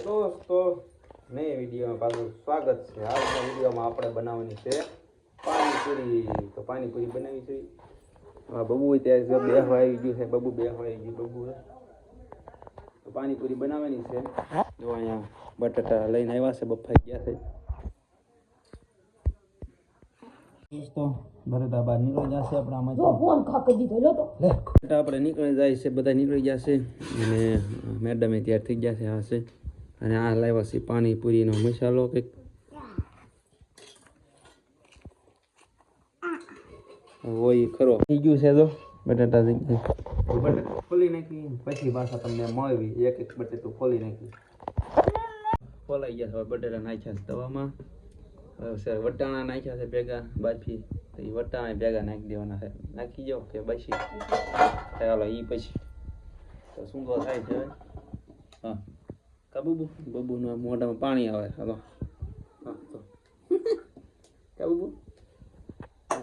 દોસ્તો નવી વિડીયોમાં પાછું સ્વાગત છે. આજના વિડીયોમાં આપણે બનાવવાની છે પાણીપુરી. તો પાણીપુરી બનાવી છે. બબુ ત્યાં બેહવા આવી ગયું છે. બબુ બેહવા આવી ગયું. બબુ તો પાણીપુરી બનાવવાની છે. જો અહીંયા બટાટા લઈને આવ્યા છે. બફાઈ ગયા છે. દોસ્તો બટાટા બહાર નીકળી જશે. આપણે આમાં આપણે નીકળી જાય છે. બધા નીકળી જશે અને મેડમે તૈયાર થઈ ગયા છે. આ છે અને આ લાવ્યા છે પાણીપુરીનો મસાલો કંઈક. હોય ખરો થઈ ગયું છે. તો બટાટા થઈ ગયું. બટાટા ખોલી નાખી પછી પાછા તમને મળવી. એક એક બટેટું ખોલી નાખી ખોલાઈ ગયા છે. બટાટા નાખ્યા છે તવામાં. હવે વટાણા નાખ્યા છે ભેગા બાફી. તો એ વટાણા ભેગા નાખી દેવાના છે. નાખી જાઓ કે પછી ચાલો એ પછી તો શું થાય છે. હા કા બબુના મોઢામાં પાણી આવે. હાલો હા તો કા બબુ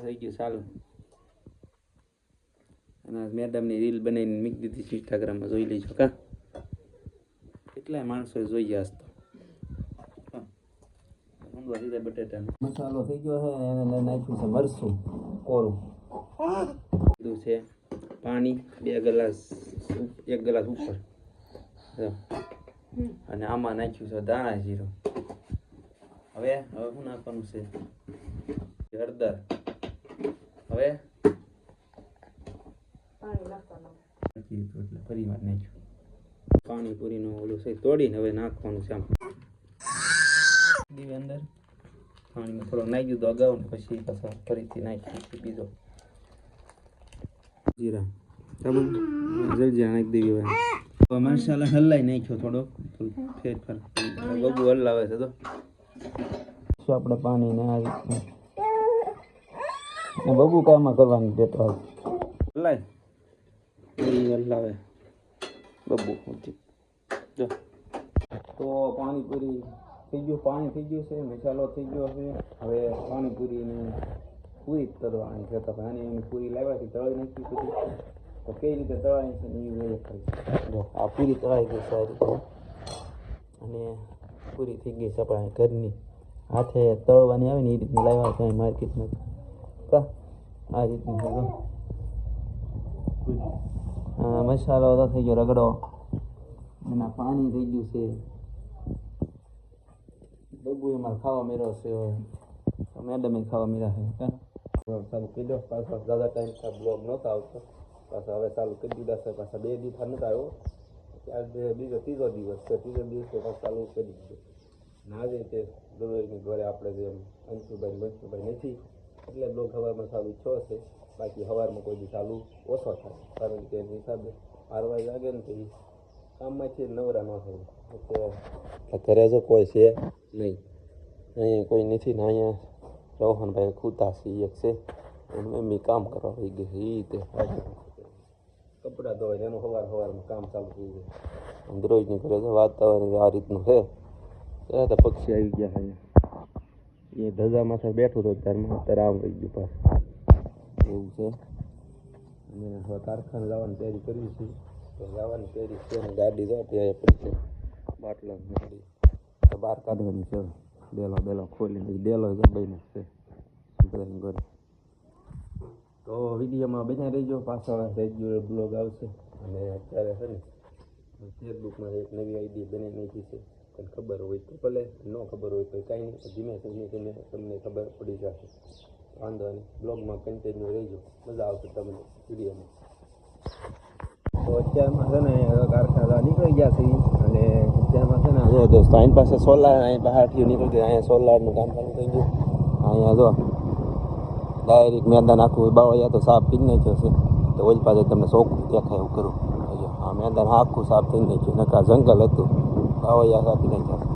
થઈ ગયું ચાલુ. અને મેડમની રીલ બનાવીને મૂકી દીધી ઇન્સ્ટાગ્રામમાં. જોઈ લેજો કા કેટલાય માણસો જોઈ ગયા હશે. બટેટા મસાલો થઈ ગયો છે. એને નાખ્યું છે મરચું કોરું. કીધું છે પાણી 2 ગ્લાસ 1 ગ્લાસ ઉપર. અને આમાં નાખ્યું છે દાણા જીરો. હવે શું નાખવાનું છે? હળદર. હવે એટલે ફરી વાર નાખ્યું. પાણીપુરીનું ઓલું છે તોડીને હવે નાખવાનું છે. આમ દીવે અંદર પાણીમાં થોડો નાખી દીધો અગાઉ ને પછી પાછા ફરીથી નાખી બીજો જીરા જલ્દી નાખી દેવી. હવે મસાલા હલાઈ નાખ્યો થોડો ફેરફાર. બબુ હલાવે છે. તો શું આપણે પાણી ને આ રીતનું બબુ કામમાં કરવાનું દેતો હલાય હલાવે બબુ. જો તો પાણીપુરી થઈ ગયું. પાણી થઈ ગયું છે. મસાલો થઈ ગયો છે. હવે પાણીપુરીને પૂરી તળવાની છે. તો એની પૂરી લાવ્યા છે તળી નાખી બધી. તો કઈ રીતે તળાય છે ને એ જો આ પૂરી તળાઈ ગઈ છે આ રીતે. અને પૂરી થઈ ગઈ છે આપણે ઘરની હાથે તળવાની આવે ને એ રીતની લાવ્યા છે માર્કેટમાં. આ રીતની છે. મસાલો તો થઈ ગયો રગડો. એના પાણી થઈ ગયું છે. બબુ એમાં ખાવા મેળો છે. મેડમે ખાવા મેળા છે. ચાલુ કરી દો. પાછો દાદા ટાઈમ બ્લોગ નહોતો આવતો. પાછા હવે ચાલુ કરી દીધા છે. પાછા 2 દિવસ નહોતા આવ્યો. આજે બીજો 3જો દિવસ છે. 3જો દિવસ પાછું ચાલુ કરી દીધું. અને આજે તે દરરોજની ઘરે આપણે જેમ અંશુભાઈ નથી એટલે બ્લોગ સવારમાં ચાલુ થયો છે. બાકી સવારમાં કોઈ દી ચાલુ ઓછો થાય. કારણ કે એની હિસાબે 12 વાગે લાગે ને તો એ કામમાંથી નવરા ન થાય. એટલે ઘરે જો કોઈ છે નહીં. અહીંયા કોઈ નથી ને અહીંયા રોહનભાઈ ખૂતા છે એક છે. એનું મમ્મી કામ કરવા થઈ ગઈ છે. એ રીતે કપડાં ધોવાય એનું સવારમાં કામ ચાલુ થઈ જાય. દરરોજની ઘરે તો વાતાવરણ આ રીતનું છે. તો પક્ષી આવી ગયા છે. એ ધજા માથે બેઠું હતો ત્યારમાં અત્યારે આમ રહી ગયું પાછું એવું છે. અને હવે કારખાને જવાની તૈયારી કરવી છે. તો જવાની તૈયારી છે. ગાડી જો ત્યાં પડી છે. બાટલા ગાડી તો બહાર કાઢવાની છે. ડેલો ખોલીને ડેલો જબાઈને છે ઘરે. તો વિડીયોમાં બન્યા રહીજો. પાછો રેગ્યુલર બ્લોગ આવશે. અને અત્યારે છે ને ફેસબુકમાં એક નવી આઈડી બની નાખી છે. તમને ખબર હોય તો ભલે, ન ખબર હોય તો કાંઈ નહીં. ધીમે ધીમે તમને ખબર પડી જશે. વાંધો નહીં. બ્લોગમાં કન્ટિન્યુ રહીજો. મજા આવશે તમને વિડીયોમાં. તો અત્યારમાં છે ને કારખાના નીકળી ગયા છે. અને અત્યારમાં છે ને જો દોસ્તો અહીં પાસે સોલાર અહીં બહારથી નીકળી ગયા. અહીંયા સોલારનું કામ ચાલુ થઈ ગયું. અહીંયા જો ડાયરેક્ટ મેદાન આખું બાવળિયા તો સાફ કરી નાખ્યો છે. તો ઓલી પાસે તમને ચોખ્ખું દેખાય એવું કરું. આ મેદાન આખું સાફ થઈ નાખ્યું. નકા જંગલ હતું. બાવળિયા કાપી નાખ્યા.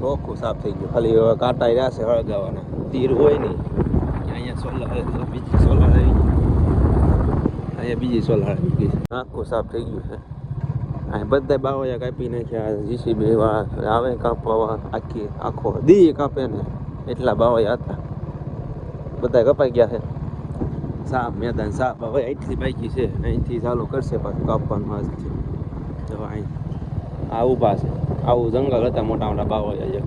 ચોખ્ખું સાફ થઈ ગયું. ખાલી હવે કાંટા રહ્યા છે હળગાવાના. તીર હોય નહીં. અહીંયા સોલાર બીજી સોલાર આવી ગઈ. અહીંયા બીજી સોલાર આવી ગઈ. આખું સાફ થઈ ગયું છે. અહીં બધા બાવળિયા કાપી નાખ્યા. જીસીબી આવે કાપવા આખો દી કાપે ને એટલા બાવળિયા હતા. બધા કપાઈ ગયા છે. સાફ મેદાન સાફ. હવે અહીંથી બાકી છે. અહીંથી ચાલુ કરશે પાછું કાપવાનું આજથી. તો અહીં આ ઊભા છે. આવું જંગલ હતા મોટા મોટા બાવળિયા છે